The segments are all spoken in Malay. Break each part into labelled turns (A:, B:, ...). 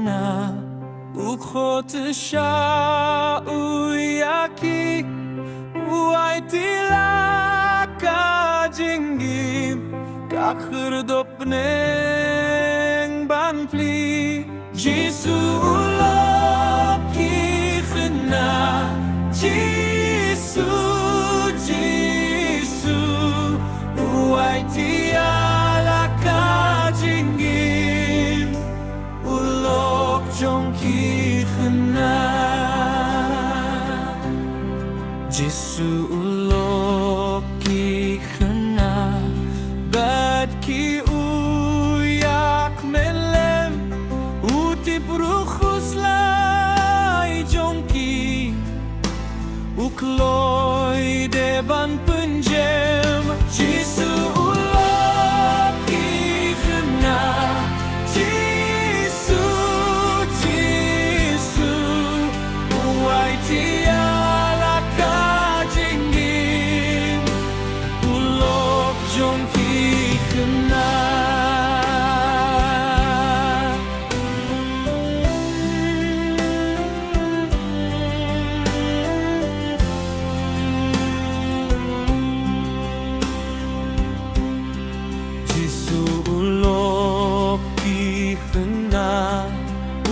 A: Khynnah ukhotisha uyaki uaitila kajingim kakhrdopneng banpli Jisu uloki Khynnah Jisu Jisu uaitila kajingim ulok jongki Khynnah Jisu uloki Khynnah badki uyak melem utip rukhus lai jongki ukloy deban penjem Jisu uloki Khynnah Jisu Jisu uaitia lakajingim ulok jongki Khynnah Jisu uloki Khynnah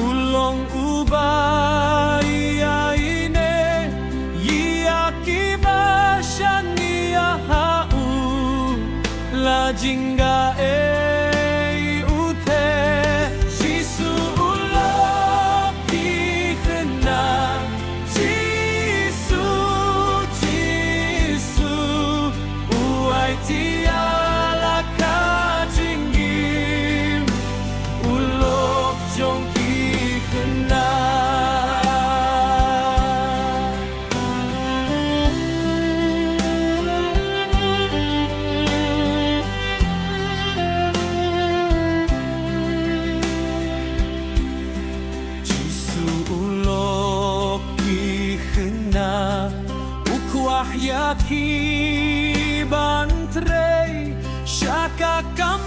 A: ulong ubayaine yiakibashan yahau la jingga ute Jisu uloki Khynnah Jisu Jisu uaitia lakajingim ulok jongki Khynnah Jisu uloki Khynnah ukwahyaki bantrei shaka kam